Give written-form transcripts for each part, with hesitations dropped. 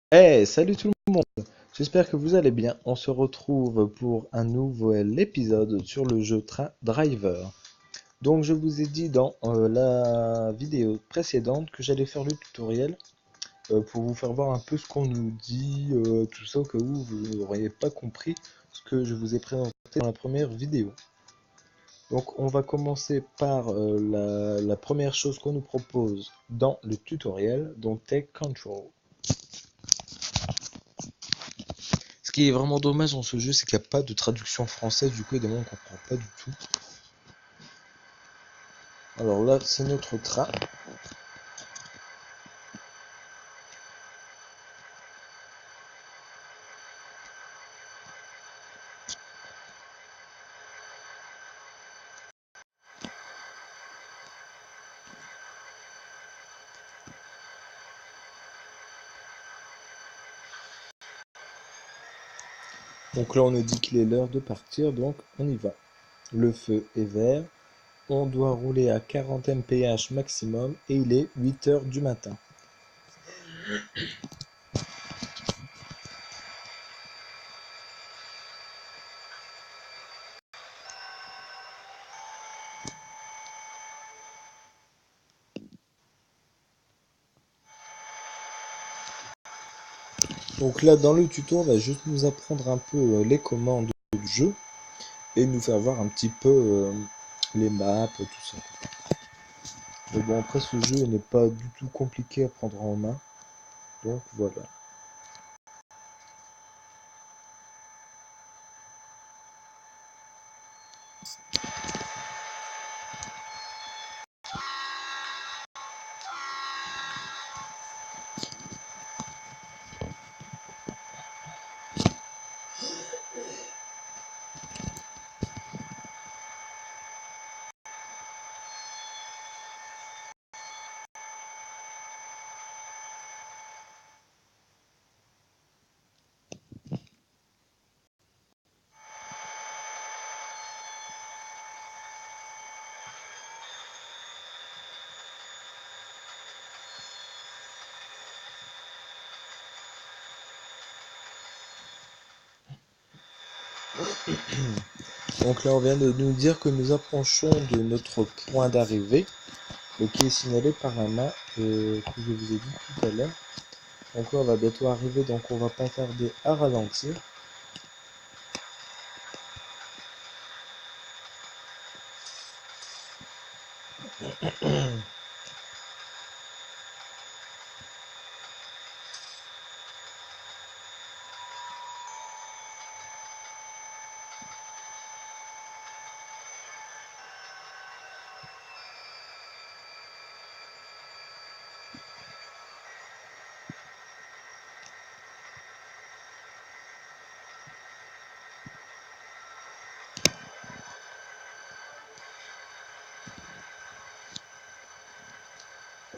Hey, salut tout le monde! J'espère que vous allez bien. On se retrouve pour un nouvel épisode sur le jeu Train Driver. Donc je vous ai dit dans la vidéo précédente que j'allais faire le tutoriel pour vous faire voir un peu ce qu'on nous dit, tout ça au cas où vous n'auriez pas compris ce que je vous ai présenté dans la première vidéo. Donc on va commencer par la première chose qu'on nous propose dans le tutoriel, donc Take Control. Ce qui est vraiment dommage dans ce jeu, c'est qu'il n'y a pas de traduction française, du coup, il y a des mots qu'on ne comprend pas du tout. Alors là, c'est notre train. Donc là, on nous dit qu'il est l'heure de partir, donc on y va. Le feu est vert, on doit rouler à 40 mph maximum et il est 8 heures du matin. Donc là, dans le tuto, on va juste nous apprendre un peu les commandes du jeu et nous faire voir un petit peu les maps, tout ça. Mais bon, après, ce jeu n'est pas du tout compliqué à prendre en main, donc voilà. Donc là, on vient de nous dire que nous approchons de notre point d'arrivée, qui est signalé par un mât que je vous ai dit tout à l'heure. Donc là, on va bientôt arriver, donc on va pas tarder à ralentir.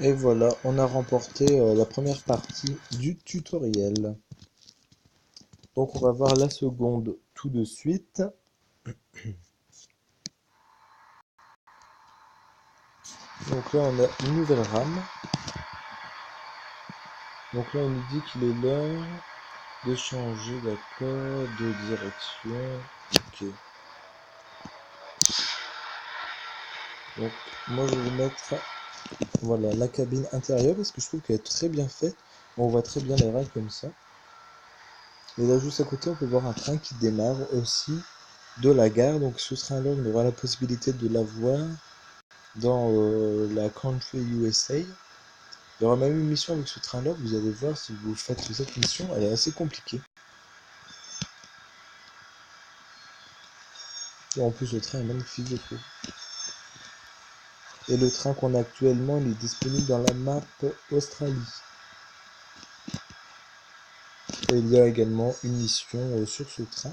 Et voilà, on a remporté la première partie du tutoriel. Donc on va voir la seconde tout de suite. Donc là, on a une nouvelle rame. Donc là, on nous dit qu'il est l'heure de changer d'accord de direction. Ok. Donc moi, je vais mettre voilà la cabine intérieure parce que je trouve qu'elle est très bien faite. On voit très bien les rails comme ça. Et là, juste à côté, on peut voir un train qui démarre aussi de la gare. Donc ce train-là, on aura la possibilité de l'avoir dans la Country USA. Il y aura même une mission avec ce train-là. Vous allez voir si vous faites cette mission, elle est assez compliquée. Et en plus, le train est magnifique, je trouve. Et le train qu'on a actuellement, il est disponible dans la map Australie. Et il y a également une mission sur ce train.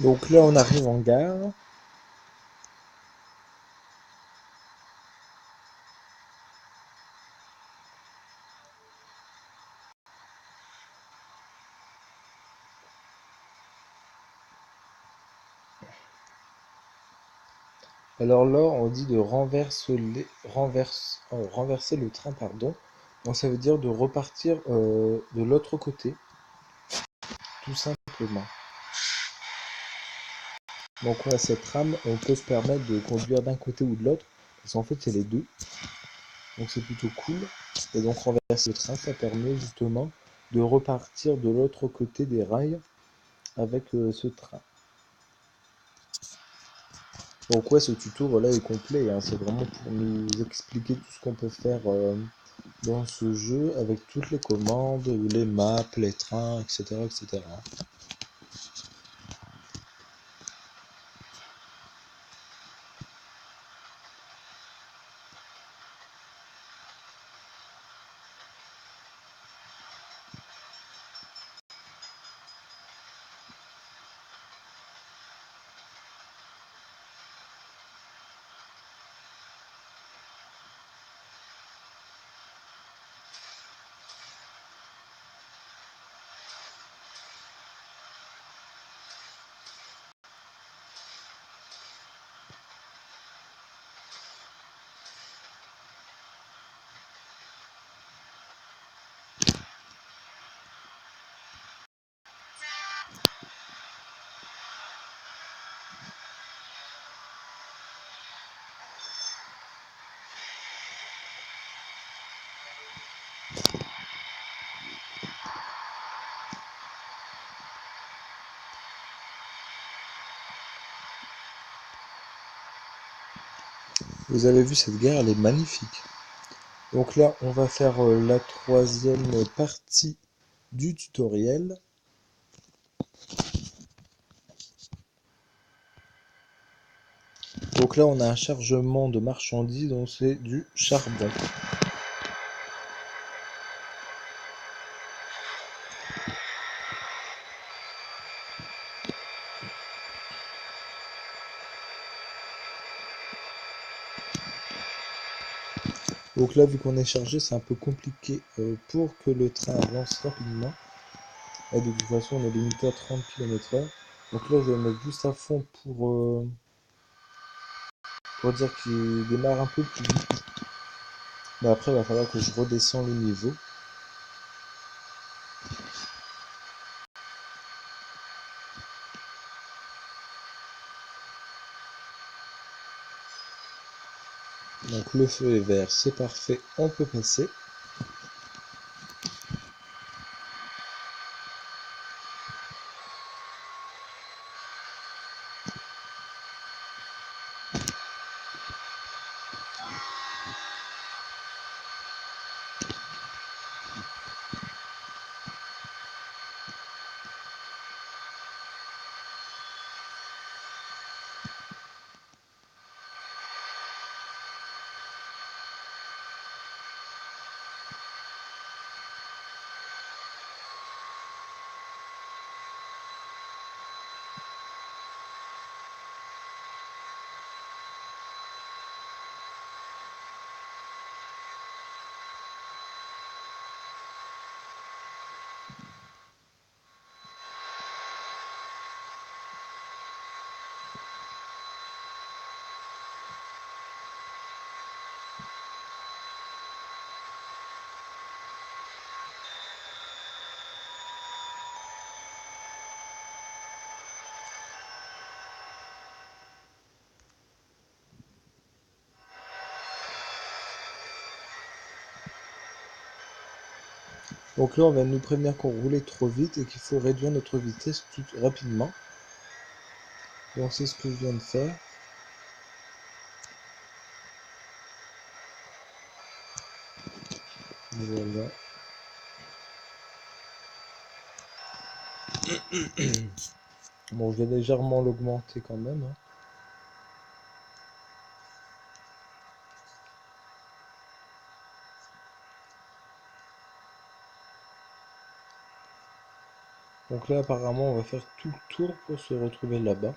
Donc là, on arrive en gare. Alors là, on dit de renverser le train, pardon. Donc ça veut dire de repartir de l'autre côté, tout simplement. Donc on a cette rame, on peut se permettre de conduire d'un côté ou de l'autre, parce qu'en fait c'est les deux. Donc c'est plutôt cool. Et donc renverser le train, ça permet justement de repartir de l'autre côté des rails avec ce train. Donc ouais, ce tuto voilà est complet, hein. C'est vraiment pour nous expliquer tout ce qu'on peut faire dans ce jeu avec toutes les commandes, les maps, les trains, etc., etc. Vous avez vu cette gare, elle est magnifique. Donc là, on va faire la troisième partie du tutoriel. Donc là, on a un chargement de marchandises, donc c'est du charbon. Donc là, vu qu'on est chargé, c'est un peu compliqué pour que le train avance rapidement. Et de toute façon, on est limité à 30 km/h. Donc là, je vais mettre juste à fond pour dire qu'il démarre un peu plus vite. Mais après, il va falloir que je redescends le niveau. Donc le feu est vert, c'est parfait, on peut passer. Donc là, on va nous prévenir qu'on roulait trop vite et qu'il faut réduire notre vitesse tout rapidement. Donc c'est ce que je viens de faire. Voilà. Bon, je vais légèrement l'augmenter quand même, hein. Donc là, apparemment, on va faire tout le tour pour se retrouver là-bas.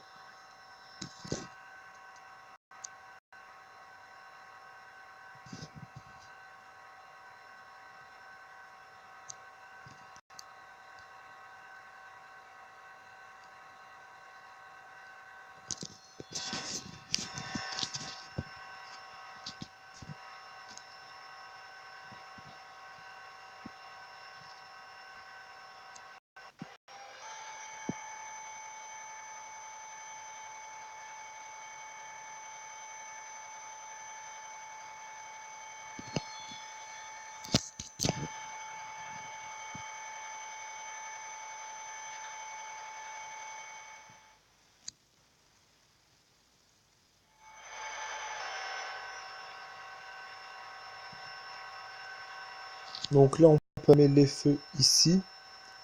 Donc là, on peut mettre les feux ici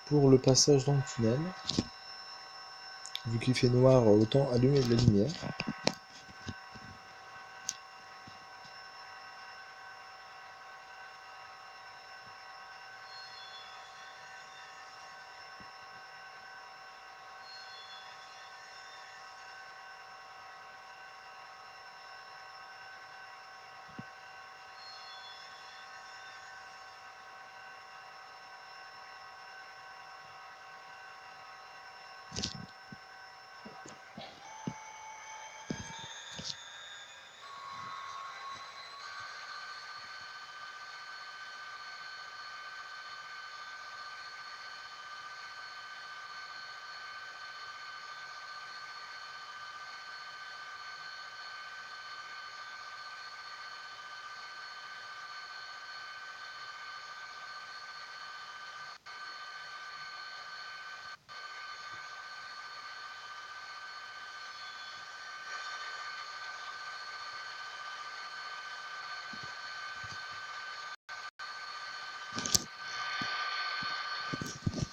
pour le passage dans le tunnel. Vu qu'il fait noir, autant allumer de la lumière.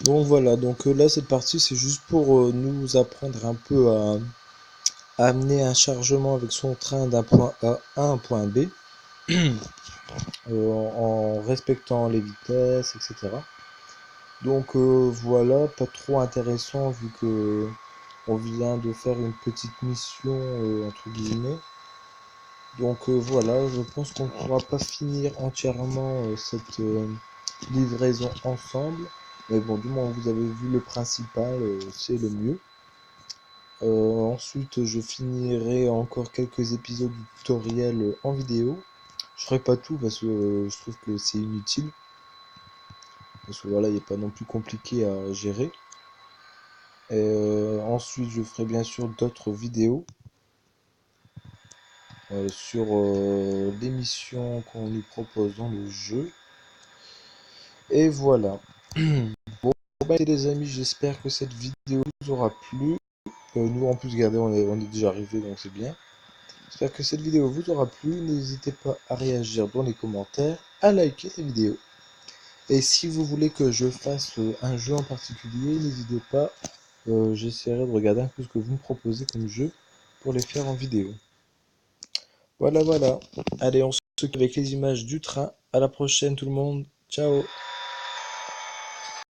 Donc voilà, donc là cette partie c'est juste pour nous apprendre un peu à amener un chargement avec son train d'un point A à un point B en respectant les vitesses, etc. Donc voilà, pas trop intéressant vu que on vient de faire une petite mission entre guillemets. Donc voilà, je pense qu'on ne pourra pas finir entièrement cette livraison ensemble. Mais bon, du moins vous avez vu le principal, c'est le mieux. Ensuite, je finirai encore quelques épisodes du tutoriel en vidéo. Je ferai pas tout parce que je trouve que c'est inutile. Parce que voilà, il n'est pas non plus compliqué à gérer. Ensuite, je ferai bien sûr d'autres vidéos sur les missions qu'on nous propose dans le jeu. Et voilà. Bon, bah, les amis, j'espère que cette vidéo vous aura plu. Nous, en plus, regardez, on est déjà arrivé, donc c'est bien. J'espère que cette vidéo vous aura plu. N'hésitez pas à réagir dans les commentaires, à liker la vidéo. Et si vous voulez que je fasse un jeu en particulier, n'hésitez pas. J'essaierai de regarder un peu ce que vous me proposez comme jeu pour les faire en vidéo. Voilà, voilà. Allez, on se quitte avec les images du train. À la prochaine tout le monde. Ciao.